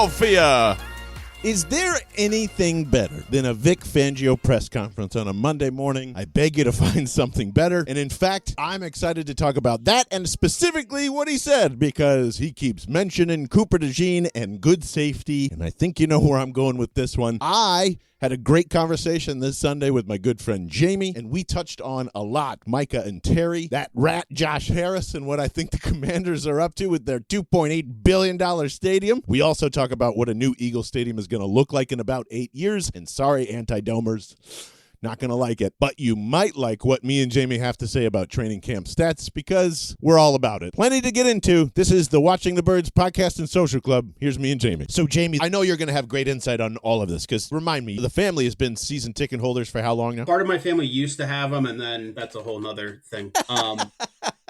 Philadelphia. Is there anything better than a Vic Fangio press conference on a Monday morning? I beg you to find something better. And in fact, I'm excited to talk about that and specifically what he said, because he keeps mentioning Cooper DeJean and good safety. And I think you know where I'm going with this one. I had a great conversation this Sunday with my good friend Jamie, and we touched on a lot. Micah and Terry, that rat Josh Harris, and what I think the Commanders are up to with their $2.8 billion stadium. We also talk about what a new Eagle Stadium is going to look like in about 8 years. And sorry, anti-domers, not going to like it. But you might like what me and Jamie have to say about training camp stats, because we're all about it. Plenty to get into. This is the Watching the Birds podcast and social club. Here's me and Jamie. So, Jamie, I know you're going to have great insight on all of this, because remind me, the family has been season ticket holders for how long now? Part of my family used to have them, and then that's a whole nother thing.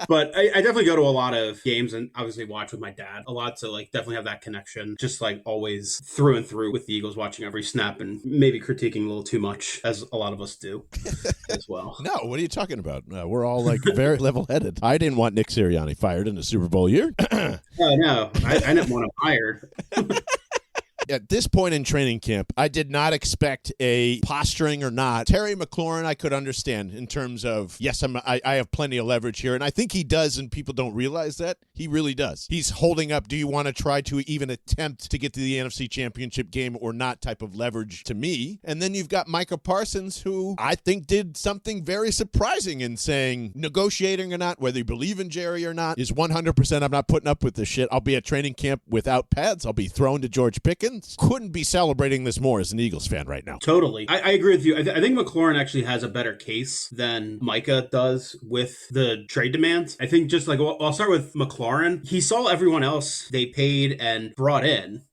But I definitely go to a lot of games and obviously watch with my dad a lot. So definitely have that connection, just always through and through with the Eagles, watching every snap and maybe critiquing a little too much, as a lot of us do as well. No, what are you talking about? We're all very level-headed. I didn't want Nick Sirianni fired in the Super Bowl year. No, I didn't want him hired. At this point in training camp, I did not expect a posturing or not. Terry McLaurin, I could understand in terms of, yes, I have plenty of leverage here. And I think he does, and people don't realize that. He really does. He's holding up, do you want to try to even attempt to get to the NFC Championship game or not type of leverage to me. And then you've got Micah Parsons, who I think did something very surprising in saying, negotiating or not, whether you believe in Jerry or not, is 100% I'm not putting up with this shit. I'll be at training camp without pads. I'll be thrown to George Pickens. Couldn't be celebrating this more as an Eagles fan right now. Totally. I agree with you. I think McLaurin actually has a better case than Micah does with the trade demands. I think I'll start with McLaurin. He saw everyone else they paid and brought in.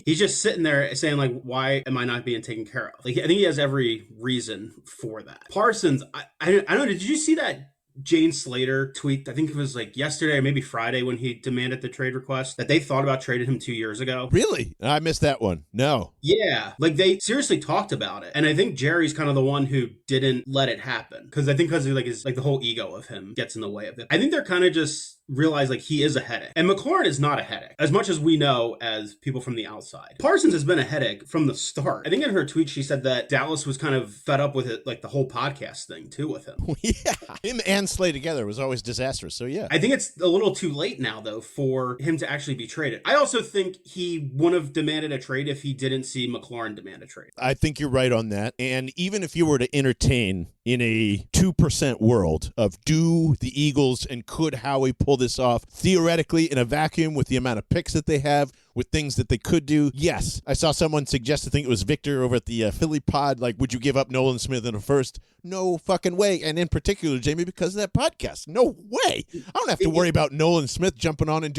He's just sitting there saying, why am I not being taken care of? I think he has every reason for that. Parsons, I don't know, did you see that Jane Slater tweet? I think it was yesterday or maybe Friday, when he demanded the trade request, that they thought about trading him 2 years ago. Really? I missed that one. No. Yeah. They seriously talked about it. And I think Jerry's kind of the one who didn't let it happen. Because the whole ego of him gets in the way of it. I think they're kind of just realize he is a headache. And McLaurin is not a headache, as much as we know as people from the outside. Parsons has been a headache from the start. I think in her tweet, she said that Dallas was kind of fed up with it, the whole podcast thing too with him. Yeah. Him and Slay together was always disastrous. So yeah. I think it's a little too late now, though, for him to actually be traded. I also think he wouldn't have demanded a trade if he didn't see McLaurin demand a trade. I think you're right on that. And even if you were to entertain in a 2% world of do the Eagles and could Howie pull this off theoretically in a vacuum with the amount of picks that they have, with things that they could do, yes. I saw someone suggest, I think it was Victor over at the Philly pod, would you give up Nolan Smith in a first? No fucking way. And in particular, Jamie, because of that podcast. No way. I don't have to worry about Nolan Smith jumping on and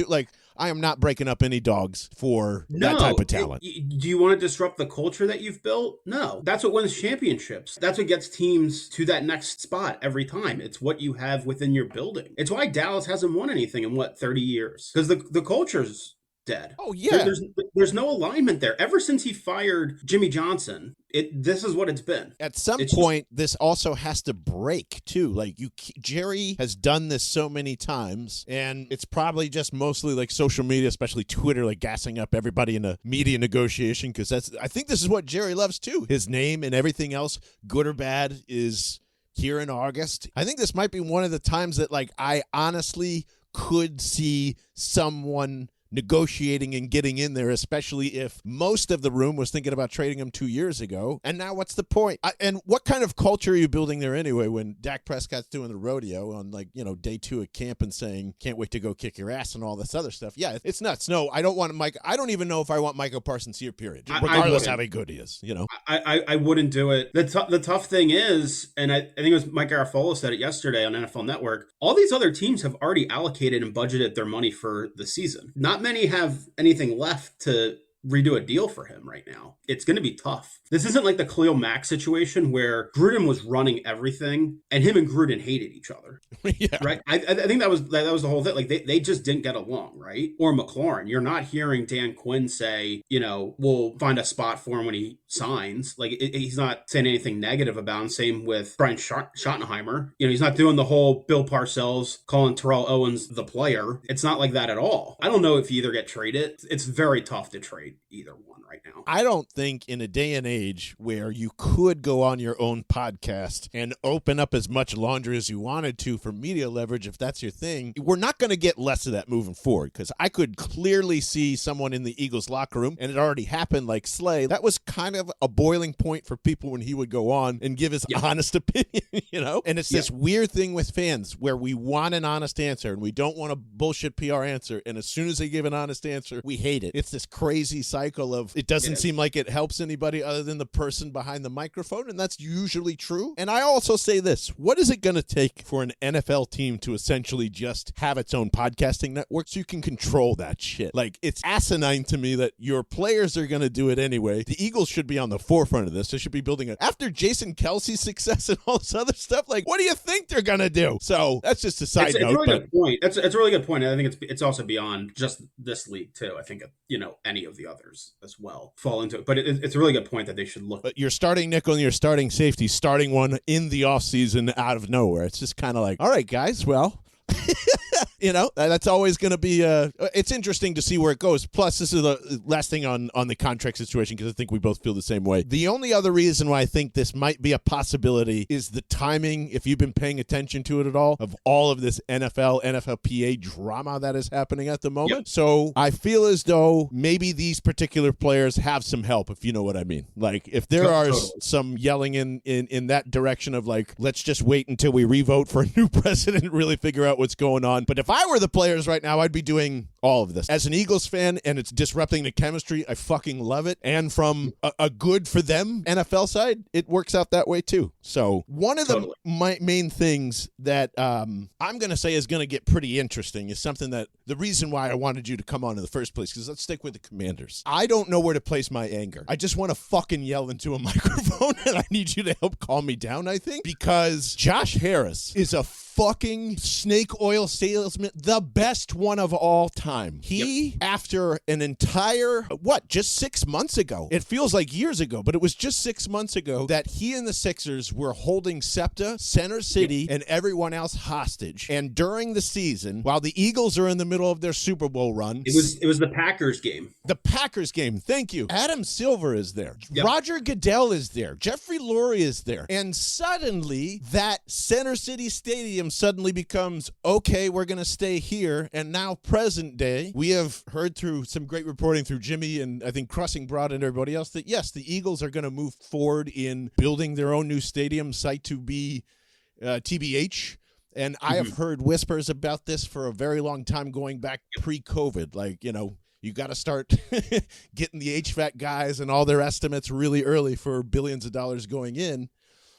I am not breaking up any dogs for that type of talent. Do you want to disrupt the culture that you've built? No. That's what wins championships. That's what gets teams to that next spot every time. It's what you have within your building. It's why Dallas hasn't won anything in 30 years. Because the culture's dead. Oh, yeah. There's no alignment there. Ever since he fired Jimmy Johnson, this is what it's been. At some point, this also has to break, too. Jerry has done this so many times, and it's probably just mostly social media, especially Twitter, gassing up everybody in a media negotiation, because I think this is what Jerry loves, too. His name and everything else, good or bad, is here in August. I think this might be one of the times that, I honestly could see someone negotiating and getting in there, especially if most of the room was thinking about trading him 2 years ago. And now what's the point? And what kind of culture are you building there anyway when Dak Prescott's doing the rodeo on day 2 of camp and saying, can't wait to go kick your ass and all this other stuff? Yeah, it's nuts. No, I don't want Mike. I don't even know if I want Micah Parsons here, period. Regardless how good he is, I wouldn't do it. The tough thing is, and I think it was Mike Garafolo said it yesterday on NFL Network, all these other teams have already allocated and budgeted their money for the season. Not many have anything left to redo a deal for him right now. It's going to be tough. This isn't like the Khalil Mack situation where Gruden was running everything and him and Gruden hated each other. Yeah. Right. I think that was the whole thing. Like they just didn't get along. Right. Or McLaurin. You're not hearing Dan Quinn say, we'll find a spot for him when he signs. Like he's not saying anything negative about him. Same with Brian Schottenheimer. He's not doing the whole Bill Parcells calling Terrell Owens the player. It's not like that at all. I don't know if you either get traded. It's very tough to trade tolerate either one right now. I don't think in a day and age where you could go on your own podcast and open up as much laundry as you wanted to for media leverage, if that's your thing, we're not going to get less of that moving forward, because I could clearly see someone in the Eagles locker room, and it already happened, like Slay. That was kind of a boiling point for people when he would go on and give his honest opinion, And it's this weird thing with fans where we want an honest answer and we don't want a bullshit PR answer, and as soon as they give an honest answer, we hate it. It's this crazy cycle of it doesn't seem like it helps anybody other than the person behind the microphone, and that's usually true. And I also say this, what is it going to take for an NFL team to essentially just have its own podcasting network so you can control that shit? Like, it's asinine to me that your players are going to do it anyway. The Eagles should be on the forefront of this. They should be building it. After Jason Kelsey's success and all this other stuff, like, what do you think they're going to do? So that's just a side note. It's a really good point. It's a really good point. I think it's also beyond just this league too. I think, any of the others as well fall into it. But it's a really good point that they should look. But you're starting nickel and you're starting safety, starting one in the offseason out of nowhere. It's just kind of like, all right, guys, well... that's always going to be it's interesting to see where it goes. Plus, this is the last thing on the contract situation, because I think we both feel the same way. The only other reason why I think this might be a possibility is the timing, if you've been paying attention to it at all, of all of this NFLPA drama that is happening at the moment. Yep. So I feel as though maybe these particular players have some help, if you know what I mean. Like, if there are some yelling in that direction of like, let's just wait until we revote for a new president and really figure out what's going on. But if I were the players right now, I'd be doing all of this. As an Eagles fan, and it's disrupting the chemistry, I fucking love it. And from a good for them NFL side, it works out that way too. So one of the main things that I'm going to say is going to get pretty interesting is something that the reason why I wanted you to come on in the first place, because let's stick with the Commanders. I don't know where to place my anger. I just want to fucking yell into a microphone, and I need you to help calm me down, I think, because Josh Harris is a fucking snake oil salesman, the best one of all time. He, after an entire, just 6 months ago, it feels like years ago, but it was just 6 months ago that he and the Sixers were holding SEPTA, Center City, and everyone else hostage. And during the season, while the Eagles are in the middle of their Super Bowl run, it was the Packers game. The Packers game, thank you. Adam Silver is there. Yep. Roger Goodell is there. Jeffrey Lurie is there. And suddenly, that Center City Stadium suddenly becomes, okay, we're going to stay here. And now, present day, we have heard through some great reporting through Jimmy and I think Crussing Broad and everybody else that, yes, the Eagles are going to move forward in building their own new stadium site to be TBH. And I have heard whispers about this for a very long time, going back pre-COVID. Like, you got to start getting the HVAC guys and all their estimates really early for billions of dollars going in.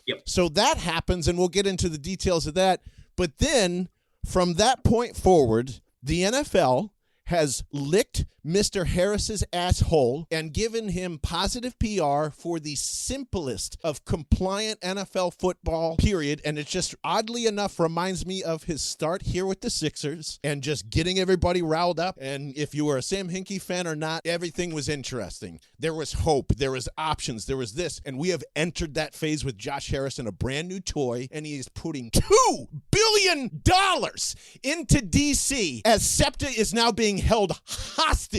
Yep. So that happens, and we'll get into the details of that. But then, from that point forward, the NFL has licked Mr. Harris's asshole and given him positive PR for the simplest of compliant NFL football, period. And it just, oddly enough, reminds me of his start here with the Sixers and just getting everybody riled up. And if you were a Sam Hinkie fan or not, everything was interesting. There was hope. There was options. There was this. And we have entered that phase with Josh Harris in a brand new toy, and he is putting $2 billion into D.C. as SEPTA is now being held hostage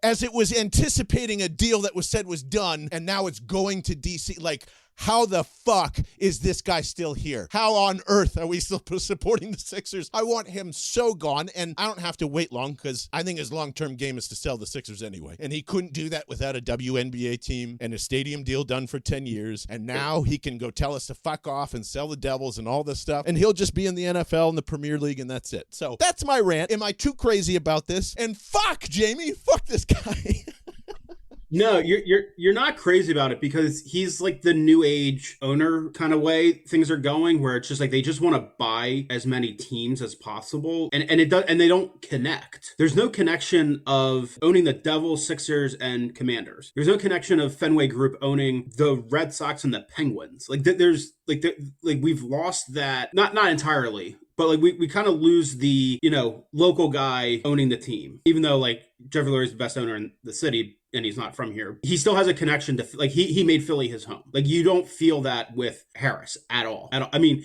as it was anticipating a deal that was said was done, and now it's going to DC. Like, how the fuck is this guy still here? How on earth are we still supporting the Sixers? I want him so gone, and I don't have to wait long because I think his long-term game is to sell the Sixers anyway. And he couldn't do that without a WNBA team and a stadium deal done for 10 years. And now he can go tell us to fuck off and sell the Devils and all this stuff. And he'll just be in the NFL and the Premier League, and that's it. So that's my rant. Am I too crazy about this? And fuck, Jamie. Fuck this guy. No, you're not crazy about it, because he's like the new age owner kind of way things are going, where it's just like they just want to buy as many teams as possible, and it does, and they don't connect. There's no connection of owning the Devils, Sixers, and Commanders. There's no connection of Fenway Group owning the Red Sox and the Penguins. Like there's like we've lost that, not entirely, but like we kind of lose the local guy owning the team, even though like Jeffrey Lurie is the best owner in the city and he's not from here. He still has a connection to, like, he made Philly his home. Like, you don't feel that with Harris at all. I mean,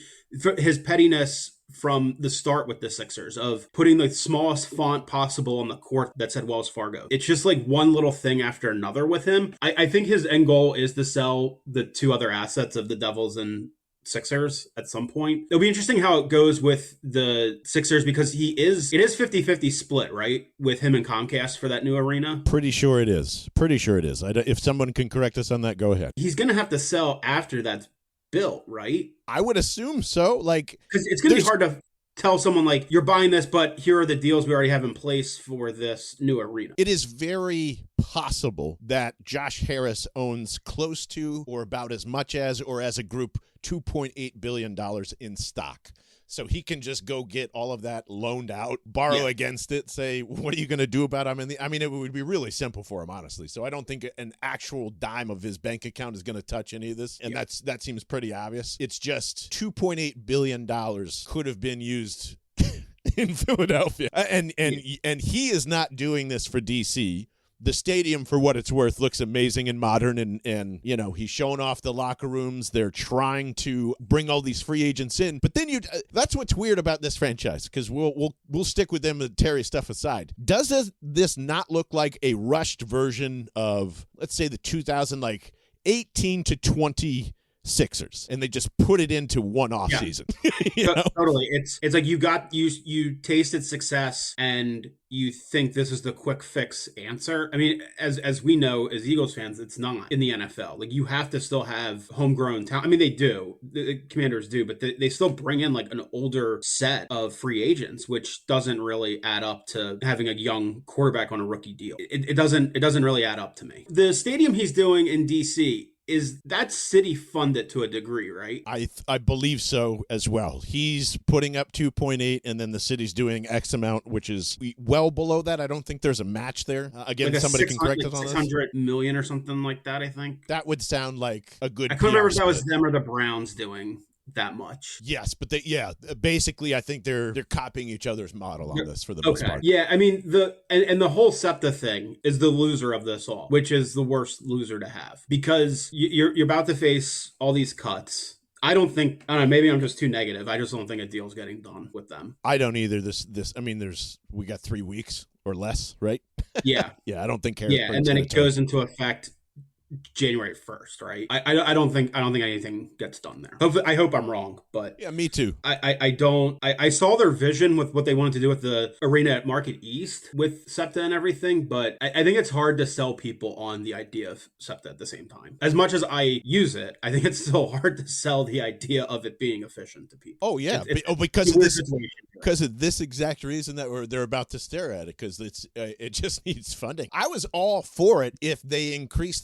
his pettiness from the start with the Sixers of putting the smallest font possible on the court that said Wells Fargo. It's just like one little thing after another with him. I think his end goal is to sell the two other assets of the Devils and Sixers at some point. It'll be interesting how it goes with the Sixers because it is 50-50 split, right? With him and Comcast for that new arena. Pretty sure it is. If someone can correct us on that, go ahead. He's going to have to sell after that's built, right? I would assume so. Like, because it's going to be hard to tell someone like, you're buying this, but here are the deals we already have in place for this new arena. It is very possible that Josh Harris owns close to or about as much as, or as a group, $2.8 billion in stock. So he can just go get all of that loaned out, borrow against it, say, what are you going to do about him? It would be really simple for him, honestly. So I don't think an actual dime of his bank account is going to touch any of this. And that seems pretty obvious. It's just $2.8 billion could have been used in Philadelphia. And he is not doing this for DC. The stadium, for what it's worth, looks amazing and modern, and he's showing off the locker rooms. They're trying to bring all these free agents in, but then that's what's weird about this franchise, because we'll stick with them and Terry stuff aside. Does this not look like a rushed version of, let's say, the 2018 to 20 Sixers, and they just put it into one off season? Totally. It's like you tasted success and you think this is the quick fix answer. I mean, as we know, as Eagles fans, it's not in the NFL. Like, you have to still have homegrown talent. I mean, they do. The Commanders do, but they still bring in like an older set of free agents, which doesn't really add up to having a young quarterback on a rookie deal. It doesn't really add up to me. The stadium he's doing in DC, is that city funded to a degree, right? I believe so as well. He's putting up 2.8, and then the city's doing X amount, which is well below that. I don't think there's a match there. Again, like somebody can correct us on this. 600 million or something like that, I think. That would sound like a good. I couldn't remember if that was them or the Browns doing that much. Yes, but basically I think they're copying each other's model on this for the most part. Yeah, I mean, the whole SEPTA thing is the loser of this all, which is the worst loser to have, because you're about to face all these cuts. I don't know, maybe I'm just too negative. I just don't think a deal's getting done with them. I don't either. We got 3 weeks or less, right? Yeah. Yeah, I don't think Harrisburg's and then it goes into effect January 1st, right? I don't think anything gets done there. I hope I'm wrong, but yeah, me too. I saw their vision with what they wanted to do with the arena at Market East with SEPTA and everything, but I think it's hard to sell people on the idea of SEPTA at the same time. As much as I use it, I think it's still hard to sell the idea of it being efficient to people. Oh yeah, because of this exact reason that they're about to stare at it, because it just needs funding. I was all for it if they increase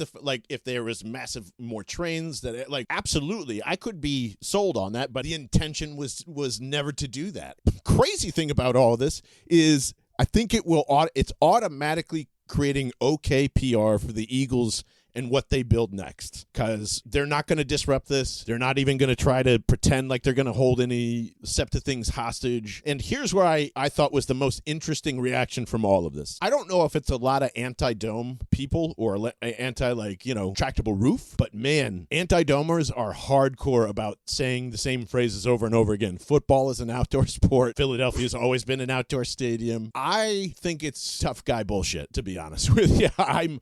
if there was massive more trains, absolutely I could be sold on that, but the intention was never to do that. Crazy thing about all this is I think it's automatically creating okay PR for the Eagles and what they build next, because they're not going to disrupt this. They're not even going to try to pretend like they're going to hold any SEPTA things hostage. And here's where I thought was the most interesting reaction from all of this. I don't know if it's a lot of anti-dome people or tractable roof, but man, anti-domers are hardcore about saying the same phrases over and over again. Football is an outdoor sport. Philadelphia's always been an outdoor stadium. I think it's tough guy bullshit, to be honest with you. I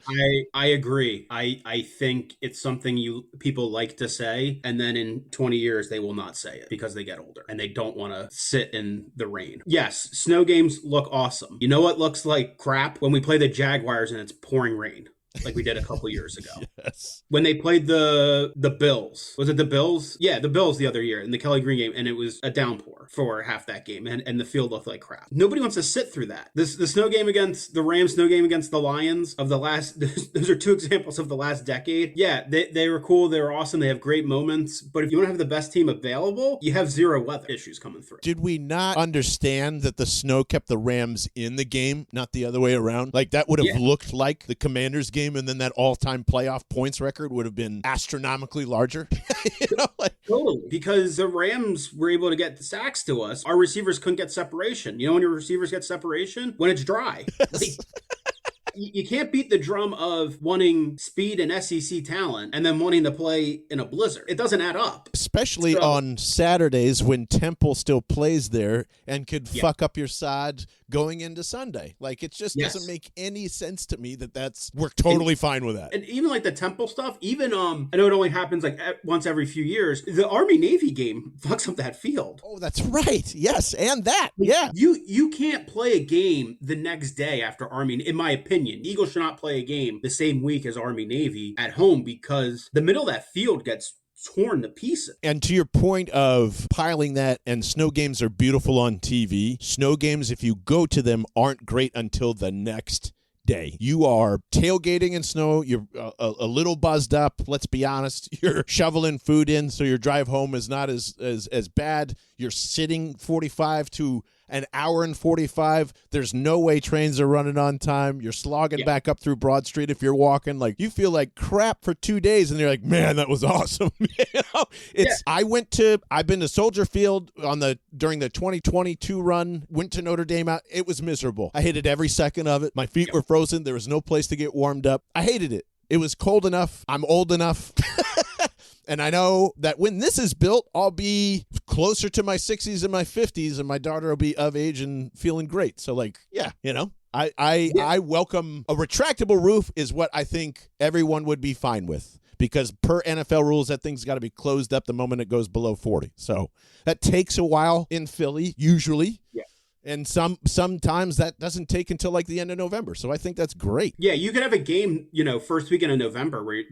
agree. I think it's something people like to say, and then in 20 years they will not say it because they get older and they don't want to sit in the rain. Yes, snow games look awesome. You know what looks like crap? When we play the Jaguars and it's pouring rain, like we did a couple years ago. Yes. When they played the Bills. Was it the Bills? Yeah, the Bills the other year in the Kelly Green game, and it was a downpour for half that game, and the field looked like crap. Nobody wants to sit through that. The snow game against the Rams, snow game against the Lions of the last, those are two examples of the last decade. Yeah, they were cool, they were awesome, they have great moments, but if you want to have the best team available, you have zero weather issues coming through. Did we not understand that the snow kept the Rams in the game, not the other way around? Like, that would have looked like the Commanders game, and then that all-time playoff points record would have been astronomically larger. Totally, because the Rams were able to get the sacks to us. Our receivers couldn't get separation. You know when your receivers get separation? When it's dry. you can't beat the drum of wanting speed and SEC talent and then wanting to play in a blizzard. It doesn't add up. Especially on Saturdays when Temple still plays there and could fuck up your side going into Sunday. Like, it just doesn't make any sense to me we're totally fine with that. And even like the Temple stuff, even I know it only happens like once every few years. The Army-Navy game fucks up that field. Oh, that's right. Yes, and that. Yeah. You can't play a game the next day after Army, in my opinion. Eagles should not play a game the same week as Army-Navy at home because the middle of that field gets torn to pieces. And to your point of piling that, and snow games are beautiful on TV. Snow games, if you go to them, aren't great until the next day. You are tailgating in snow. You're a little buzzed up. Let's be honest. You're shoveling food in, so your drive home is not as bad. You're sitting 45 to an hour and 45. There's no way trains are running on time. You're slogging back up through Broad Street if you're walking. Like, you feel like crap for 2 days, and you're like, man, that was awesome. I've been to Soldier Field during the 2022 run, went to Notre Dame. It was miserable. I hated every second of it. My feet were frozen. There was no place to get warmed up. I hated it. It was cold enough. I'm old enough. And I know that when this is built, I'll be closer to my 60s and my 50s, and my daughter will be of age and feeling great. So, like, I welcome a retractable roof is what I think everyone would be fine with, because per NFL rules, that thing's got to be closed up the moment it goes below 40. So that takes a while in Philly, usually. Yeah. And sometimes that doesn't take until like the end of November. So I think that's great. Yeah, you could have a game, first weekend of November where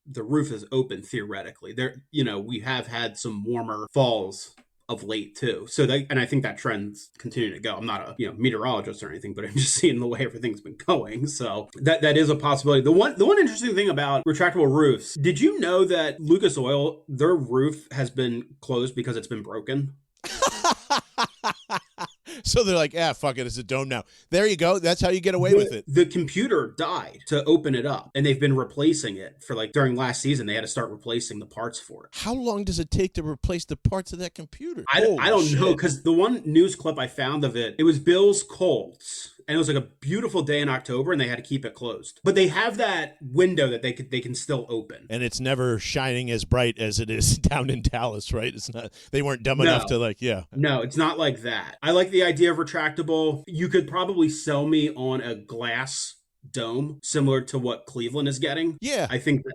the roof is open theoretically. We have had some warmer falls of late too. So and I think that trend's continuing to go. I'm not a meteorologist or anything, but I'm just seeing the way everything's been going. So that is a possibility. The one interesting thing about retractable roofs, did you know that Lucas Oil, their roof has been closed because it's been broken? So they're like, fuck it, it's a dome now. There you go. That's how you get away with it. The computer died to open it up, and they've been replacing it for during last season. They had to start replacing the parts for it. How long does it take to replace the parts of that computer? I don't know, because the one news clip I found of it was Bills Colts. And it was like a beautiful day in October, and they had to keep it closed. But they have that window that they can still open. And it's never shining as bright as it is down in Dallas, right? It's not. They weren't dumb enough to No, it's not like that. I like the idea of retractable. You could probably sell me on a glass dome similar to what Cleveland is getting. Yeah. I think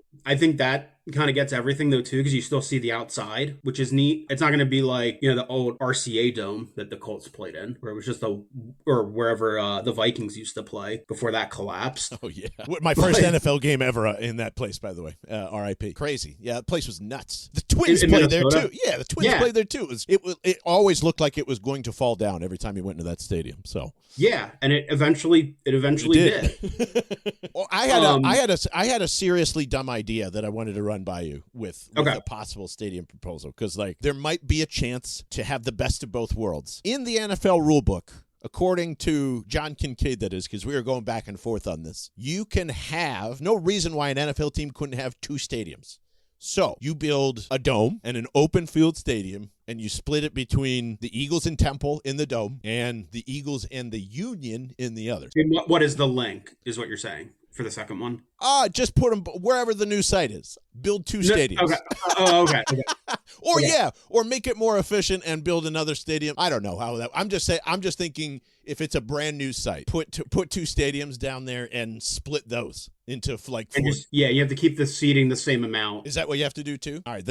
that kind of gets everything though too, because you still see the outside, which is neat. It's not going to be like the old RCA dome that the Colts played in, where it was just or wherever the Vikings used to play before that collapsed. Oh yeah, my first NFL game ever in that place, by the way. R.I.P. Crazy. Yeah, the place was nuts. The Twins played there too. Yeah, the Twins played there too. It always looked like it was going to fall down every time you went into that stadium. So yeah, and it eventually did. Well, I had a seriously dumb idea that I wanted to run by you with a possible stadium proposal, because there might be a chance to have the best of both worlds in the NFL rulebook. According to John Kincaid, that is, because we were going back and forth on this, you can have no reason why an NFL team couldn't have two stadiums. So you build a dome and an open field stadium, and you split it between the Eagles and Temple in the dome and the Eagles and the Union in the other. And what is the link, is what you're saying, for the second one? Just put them wherever the new site is. Build two stadiums. Okay. Oh, okay. Or make it more efficient and build another stadium. I don't know how that. I'm just thinking, if it's a brand new site, put two stadiums down there and split those into four. You have to keep the seating the same amount. Is that what you have to do too? All right,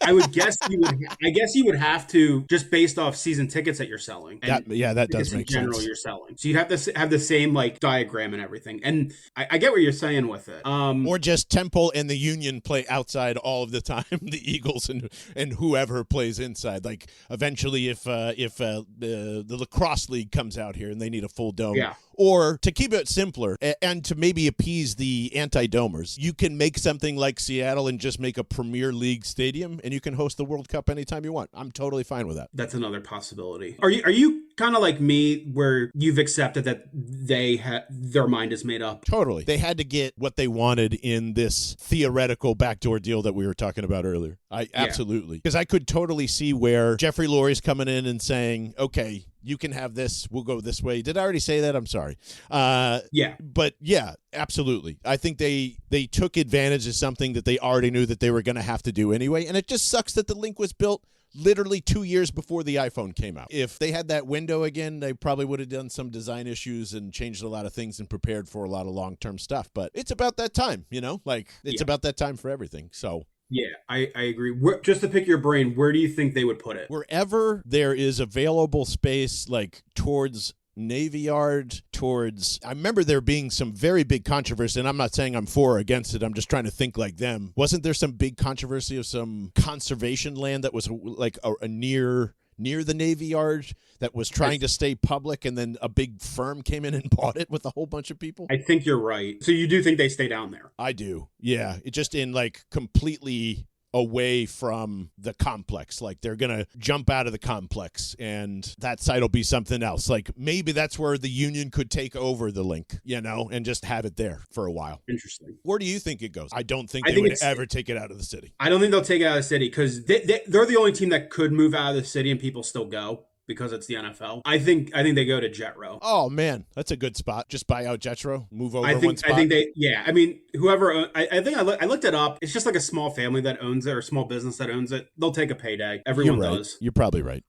I would guess you would have to, just based off season tickets that you're selling. That does make sense. In general, you're selling, so you'd have to have the same diagram and everything. And I get what you're saying with it. Or just Temple and the Union play outside all of the time. The Eagles and whoever plays inside. Like eventually, if the lacrosse league comes out here and they need a full dome. Yeah. Or to keep it simpler and to maybe appease the anti-domers, you can make something like Seattle and just make a Premier League stadium, and you can host the World Cup anytime you want. I'm totally fine with that. That's another possibility. Are you kind of like me, where you've accepted that their mind is made up? Totally. They had to get what they wanted in this theoretical backdoor deal that we were talking about earlier. Absolutely. Because I could totally see where Jeffrey Lurie's coming in and saying, okay, you can have this. We'll go this way. Did I already say that? I'm sorry. Yeah. But yeah, absolutely. I think they took advantage of something that they already knew that they were going to have to do anyway. And it just sucks that the link was built literally 2 years before the iPhone came out. If they had that window again, they probably would have done some design issues and changed a lot of things and prepared for a lot of long-term stuff. But it's about that time, it's about that time for everything. So yeah, I agree. Just to pick your brain, where do you think they would put it? wherever there is available space, like towards Navy Yard, I remember there being some very big controversy, and I'm not saying I'm for or against it. I'm just trying to think like them. Wasn't there some big controversy of some conservation land that was like a near the Navy Yard that was trying to stay public, and then a big firm came in and bought it with a whole bunch of people? I think you're right. So you do think they stay down there? I do. Yeah. It just in like completely away from the complex. Like they're going to jump out of the complex and that site will be something else. Like maybe that's where the Union could take over the link, and just have it there for a while. Interesting. Where do you think it goes? I don't think they would ever take it out of the city. I don't think they'll take it out of the city because they're the only team that could move out of the city and people still go. Because it's the NFL. I think they go to Jet Row. Oh man, that's a good spot. Just buy out Jet Row, move over one spot. I mean, whoever, I looked it up. It's just like a small family that owns it or small business that owns it. They'll take a payday. Everyone does. You're probably right.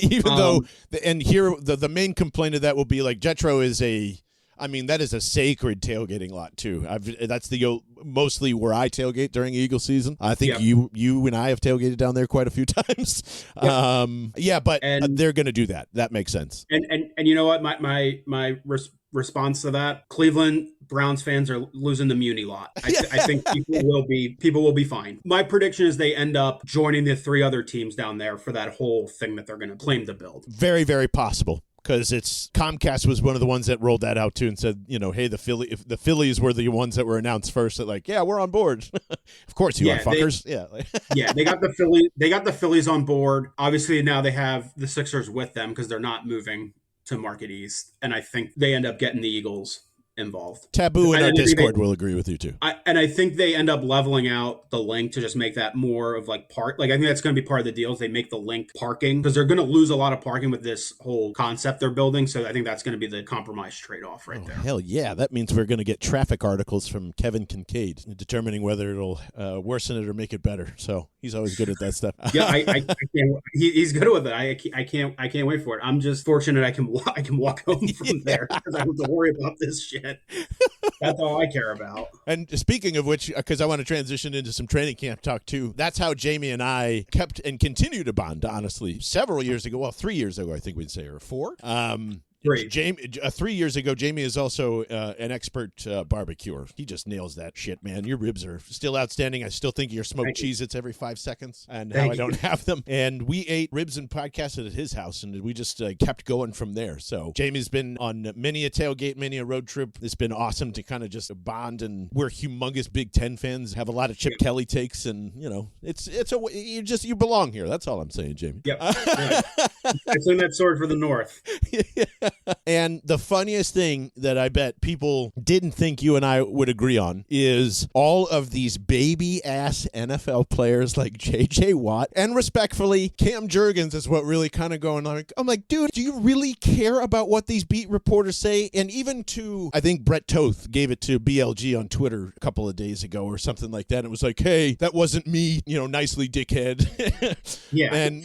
Even though, and here, the main complaint of that will be like Jet Row is that is a sacred tailgating lot too. That's mostly where I tailgate during Eagle season. I think you and I have tailgated down there quite a few times. Yep. But they're going to do that. That makes sense. And you know what? My response to that, Cleveland Browns fans are losing the Muni lot. I think people will be fine. My prediction is they end up joining the 3 other teams down there for that whole thing that they're going to claim to build. Very, very possible. Because Comcast was one of the ones that rolled that out too and said, hey, if the Phillies were the ones that were announced first, that like, yeah, we're on board. Of course you are, fuckers. Yeah, they got the Phillies. They got the Phillies on board. Obviously, now they have the Sixers with them because they're not moving to Market East, and I think they end up getting the Eagles involved. Taboo in our Discord will agree with you too. I think they end up leveling out the link to just make that more of like park. Like I think that's going to be part of the deal. Is they make the link parking because they're going to lose a lot of parking with this whole concept they're building. So I think that's going to be the compromise trade-off right there. Hell yeah, that means we're going to get traffic articles from Kevin Kincaid determining whether it'll worsen it or make it better. So he's always good at that stuff. Yeah, I can't. He's good with it. I can't wait for it. I'm just fortunate I can walk home from there because I don't have to worry about this shit. That's all I care about. And speaking of which, because I want to transition into some training camp talk too, that's how Jamie and I kept and continue to bond, honestly. Several years ago, 3 years ago, I think we'd say, or 4. Great. 3 years ago, Jamie is also an expert barbecuer. He just nails that shit, man. Your ribs are still outstanding. I still think of your smoked Cheez-Its every 5 seconds and how I don't have them. And we ate ribs and podcasted at his house, and we just kept going from there. So Jamie's been on many a tailgate, many a road trip. It's been awesome to kind of just bond, and we're humongous Big Ten fans, have a lot of Chip Kelly takes, and, you belong here. That's all I'm saying, Jamie. Yep. I swing that sword for the North. Yeah. And the funniest thing that I bet people didn't think you and I would agree on is all of these baby-ass NFL players like J.J. Watt, and respectfully, Cam Jurgens is what really kind of going on. I'm like, dude, do you really care about what these beat reporters say? And even I think Brett Toth gave it to BLG on Twitter a couple of days ago or something like that. It was like, hey, that wasn't me, nicely, dickhead. Yeah. And,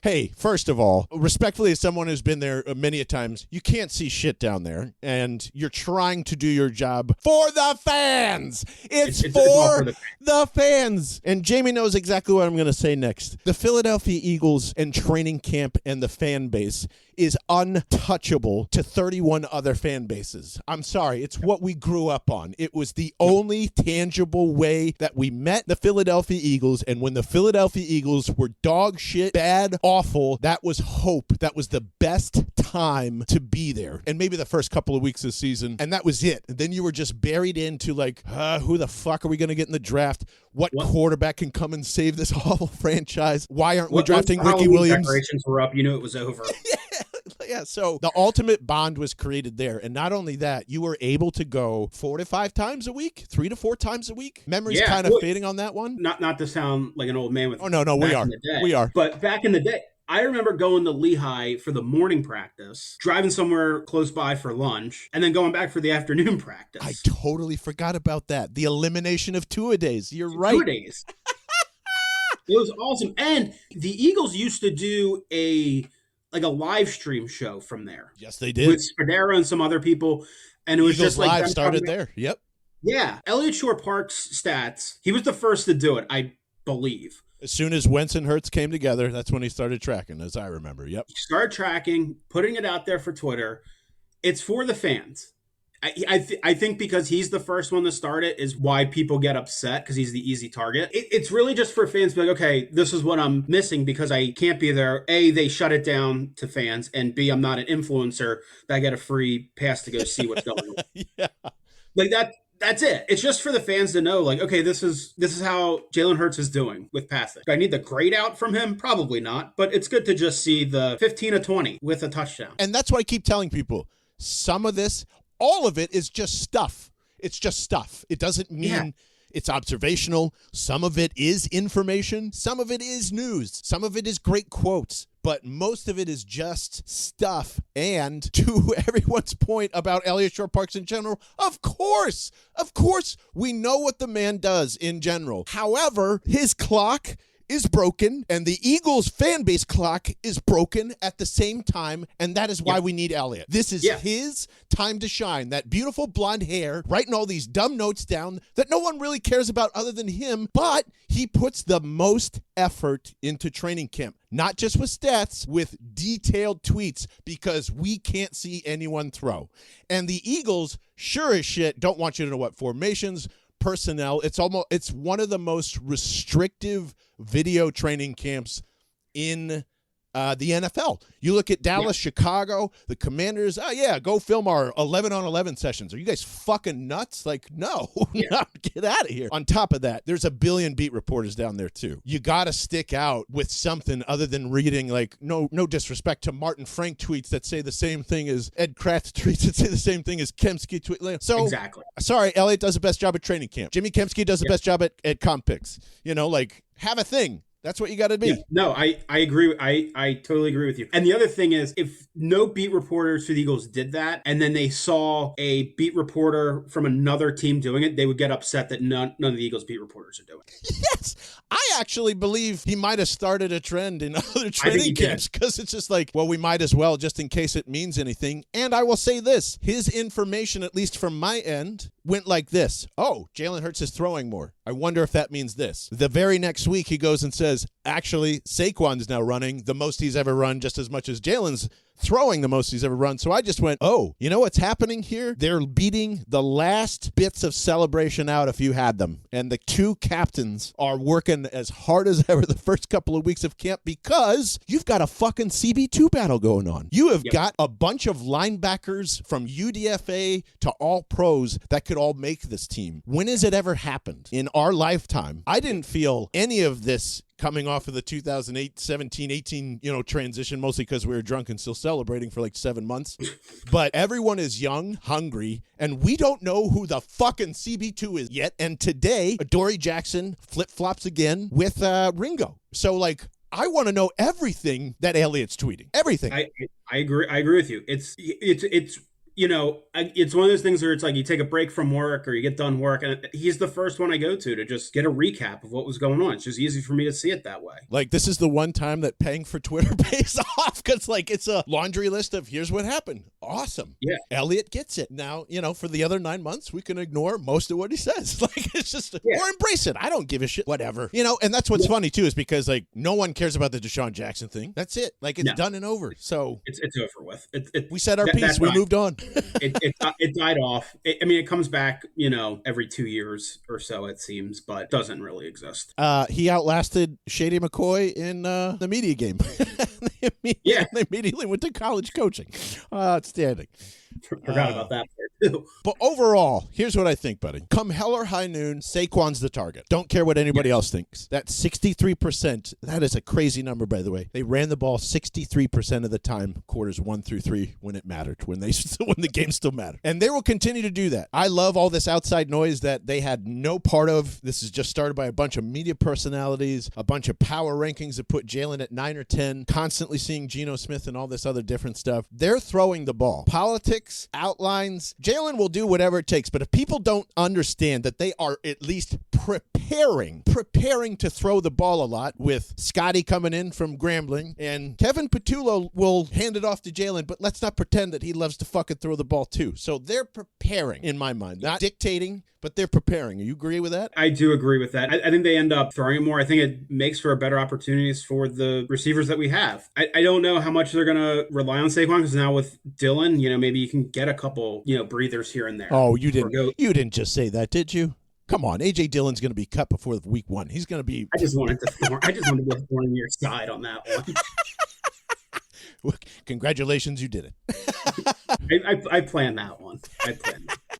hey, first of all, respectfully, as someone who's been there many a times, you can't see shit down there, and you're trying to do your job for the fans. It's for the fans. And Jamie knows exactly what I'm going to say next. The Philadelphia Eagles and training camp and the fan base is untouchable to 31 other fan bases. I'm sorry. It's what we grew up on. It was the only tangible way that we met the Philadelphia Eagles, and when the Philadelphia Eagles were dog shit, bad, awful, that was hope. That was the best time to be there. And maybe the first couple of weeks of the season, and that was it. And then you were just buried into like, who the fuck are we going to get in the draft? What quarterback can come and save this awful franchise? Why aren't we drafting Ricky Williams? Decorations were up. You knew it was over. Yeah, so the ultimate bond was created there. And not only that, you were able to go 4 to 5 times a week, 3 to 4 times a week. Memory's kind of fading on that one. Not to sound like an old man with we are. But back in the day, I remember going to Lehigh for the morning practice, driving somewhere close by for lunch, and then going back for the afternoon practice. I totally forgot about that. The elimination of two-a-days. You're right. Two-a-days. It was awesome. And the Eagles used to do a live stream show from there. Yes, they did. With Spadera and some other people. And it was Eagles just like Live started there. Yep. Yeah. Elliott Shore Park's stats. He was the first to do it, I believe. As soon as Wentz and Hurts came together, that's when he started tracking, as I remember. Yep. He started tracking, putting it out there for Twitter. It's for the fans. I think because he's the first one to start it is why people get upset, because he's the easy target. It's really just for fans to be like, okay, this is what I'm missing because I can't be there. A, they shut it down to fans, and B, I'm not an influencer that I get a free pass to go see what's going on. Yeah. Like that's it. It's just for the fans to know, like, okay, this is how Jalen Hurts is doing with passing. Do I need the grade out from him? Probably not, but it's good to just see the 15 of 20 with a touchdown. And that's what I keep telling people. Some of this, all of it is just stuff. It's just stuff. It doesn't mean it's observational. Some of it is information. Some of it is news. Some of it is great quotes. But most of it is just stuff. And to everyone's point about Elliott Shore Parks in general, of course, we know what the man does in general. However, his clock is broken, and the Eagles fan base clock is broken at the same time, and that is why we need Elliott. This is his time to shine. That beautiful blonde hair, writing all these dumb notes down that no one really cares about other than him, but he puts the most effort into training camp. Not just with stats, with detailed tweets, because we can't see anyone throw. And the Eagles, sure as shit, don't want you to know what formations, personnel. It's one of the most restrictive video training camps in the NFL. You look at Dallas, Chicago, the Commanders. Go film our 11-on-11 sessions. Are you guys fucking nuts? Like, no, get out of here. On top of that, there's a billion beat reporters down there too. You got to stick out with something other than reading, like, no disrespect to Martin Frank tweets that say the same thing as Ed Kratz tweets that say the same thing as Kemsky tweets. So, exactly. Sorry, Elliott does the best job at training camp. Jimmy Kemsky does the best job at comp picks. Have a thing. That's what you got to be. Yeah, no, I agree. I totally agree with you. And the other thing is, if no beat reporters for the Eagles did that, and then they saw a beat reporter from another team doing it, they would get upset that none of the Eagles beat reporters are doing it. Yes. I actually believe he might have started a trend in other training camps, because it's just like, well, we might as well, just in case it means anything. And I will say this, his information, at least from my end, went like this. Oh, Jalen Hurts is throwing more. I wonder if that means this. The very next week, he goes and says, actually, Saquon's now running the most he's ever run, just as much as Jalen's throwing the most he's ever run. So I just went, oh, you know what's happening here? They're beating the last bits of celebration out if you had them. And the two captains are working as hard as ever the first couple of weeks of camp, because you've got a fucking CB2 battle going on. You have got a bunch of linebackers from UDFA to all pros that could all make this team. When has it ever happened in our lifetime? I didn't feel any of this coming off of the 2008, 17, 18, transition, mostly because we were drunk and still celebrating for like 7 months. But everyone is young, hungry, and we don't know who the fucking CB2 is yet. And today, Dory Jackson flip-flops again with Ringo. So, like, I want to know everything that Elliott's tweeting. Everything. I agree. I agree with you. It's it's one of those things where it's like you take a break from work or you get done work, and he's the first one I go to just get a recap of what was going on. It's just easy for me to see it that way. Like, this is the one time that paying for Twitter pays off, because, like, it's a laundry list of here's what happened. Awesome. Yeah. Elliott gets it. Now, for the other 9 months, we can ignore most of what he says. Like, it's just, or embrace it. I don't give a shit. Whatever. And that's what's funny, too, is because, like, no one cares about the Deshaun Jackson thing. That's it. Like, it's done and over. So it's over with. We said our piece. We moved on. It died off. It comes back, every 2 years or so, it seems, but doesn't really exist. He outlasted Shady McCoy in the media game. They immediately went to college coaching. Outstanding. Forgot about that part, too. But overall, here's what I think, buddy. Come hell or high noon, Saquon's the target. Don't care what anybody else thinks. That 63%, that is a crazy number, by the way. They ran the ball 63% of the time, quarters 1 through 3, when it mattered, when the game still mattered. And they will continue to do that. I love all this outside noise that they had no part of. This is just started by a bunch of media personalities, a bunch of power rankings that put Jalen at 9 or 10, constantly seeing Geno Smith and all this other different stuff. They're throwing the ball. Politics, outlines, Jalen will do whatever it takes, but if people don't understand that they are at least preparing to throw the ball a lot, with Scotty coming in from Grambling, and Kevin Patullo will hand it off to Jalen, but let's not pretend that he loves to fucking throw the ball too. So they're preparing, in my mind, not dictating, but they're preparing. You agree with that? I do agree with that. I think they end up throwing it more. I think it makes for better opportunities for the receivers that we have. I don't know how much they're going to rely on Saquon, because now with Dylan, maybe you can get a couple, breathers here and there. Oh, you didn't just say that, did you? Come on, A.J. Dillon's going to be cut before week 1. He's going to be... I just wanted to be on your side on that one. Well, congratulations, you did it. I planned that one.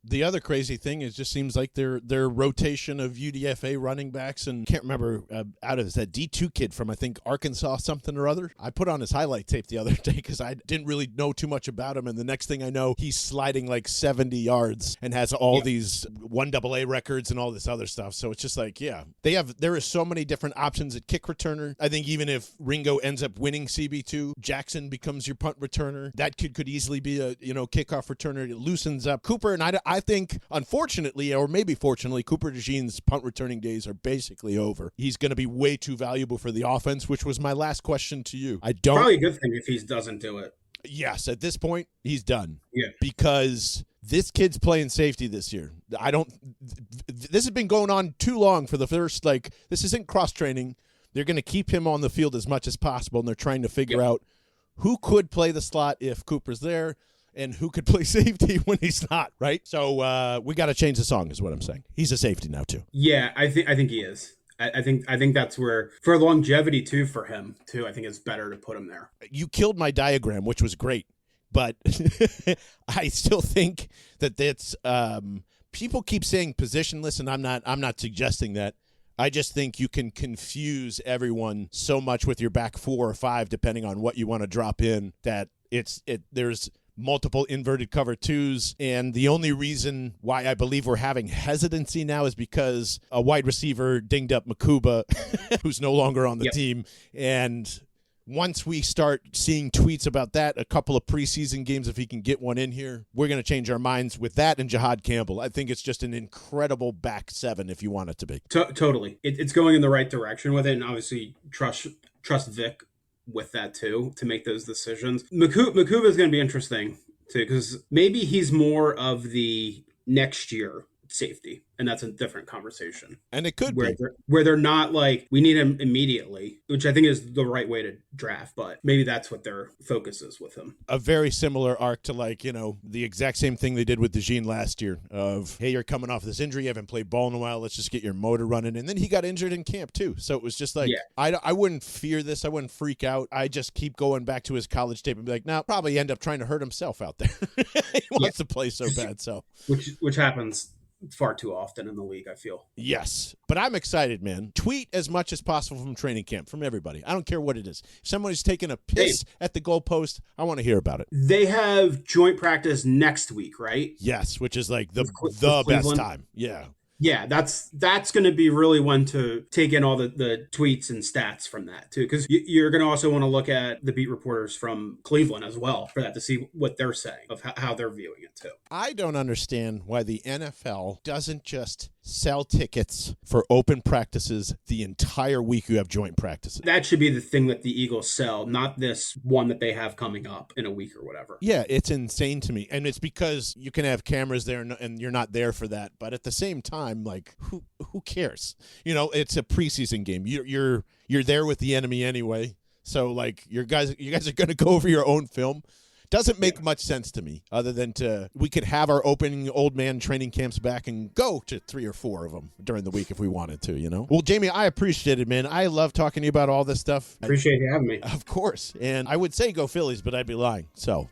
The other crazy thing is, just seems like their rotation of UDFA running backs, and can't remember out of that D2 kid from, I think, Arkansas something or other. I put on his highlight tape the other day because I didn't really know too much about him, and the next thing I know, he's sliding like 70 yards and has all these 1AA records and all this other stuff. So it's just like, there is so many different options at kick returner. I think even if Ringo ends up winning CB2, Jackson becomes your punt returner. That kid could easily be a kickoff returner. It loosens up Cooper, and I think, unfortunately, or maybe fortunately, Cooper DeJean's punt returning days are basically over. He's going to be way too valuable for the offense, which was my last question to you. Probably a good thing if he doesn't do it. Yes, at this point, he's done. Yeah. Because this kid's playing safety this year. This has been going on too long for the first, this isn't cross-training. They're going to keep him on the field as much as possible, and they're trying to figure out who could play the slot if Cooper's there, and who could play safety when he's not, right? So we got to change the song, is what I'm saying. He's a safety now, too. Yeah, I think he is. I think that's where, for longevity, too, for him, too, I think it's better to put him there. You killed my diagram, which was great, but I still think that that's people keep saying positionless, and I'm not suggesting that. I just think you can confuse everyone so much with your back 4 or 5, depending on what you want to drop in, that there's multiple inverted cover 2s, and the only reason why I believe we're having hesitancy now is because a wide receiver dinged up Makuba, who's no longer on the team, and once we start seeing tweets about that, a couple of preseason games, if he can get one in here, we're going to change our minds with that and Jahad Campbell. I think it's just an incredible back 7 if you want it to be. Totally. It's going in the right direction with it, and obviously trust Vic with that too, to make those decisions. Makuba is going to be interesting too, because maybe he's more of the next year safety, and that's a different conversation. And it could be where they're not like, we need him immediately, which I think is the right way to draft, but maybe that's what their focus is with him. A very similar arc to the exact same thing they did with DeJean last year of, hey, you're coming off this injury, you haven't played ball in a while, let's just get your motor running. And then he got injured in camp too. So it was just like, I wouldn't fear this. I wouldn't freak out. I just keep going back to his college tape and be like, no, probably end up trying to hurt himself out there. He wants to play so bad. So which happens far too often in the league, I feel. Yes, but I'm excited, man. Tweet as much as possible from training camp, from everybody. I don't care what it is. If somebody's taking a piss at the goalpost, I want to hear about it. They have joint practice next week, right? Yes, which is like the best time. Yeah. Yeah, that's going to be really one to take in all the tweets and stats from that, too, because you're going to also want to look at the beat reporters from Cleveland as well for that, to see what they're saying of how they're viewing it, too. I don't understand why the NFL doesn't just sell tickets for open practices the entire week you have joint practices. That should be the thing that the Eagles sell, not this one that they have coming up in a week or whatever. Yeah, it's insane to me. And it's because you can have cameras there and you're not there for that. But at the same time, like, who cares? It's a preseason game. You're there with the enemy anyway. So like you guys are going to go over your own film. Doesn't make much sense to me, other than we could have our opening old man training camps back and go to 3 or 4 of them during the week if we wanted to, Well, Jamie, I appreciate it, man. I love talking to you about all this stuff. Appreciate you having me. Of course. And I would say go Phillies, but I'd be lying. So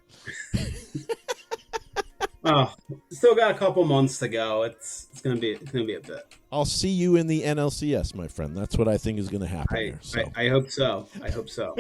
Oh, still got a couple months to go. It's gonna be a bit. I'll see you in the NLCS, my friend. That's what I think is going to happen here. So I hope so. I hope so.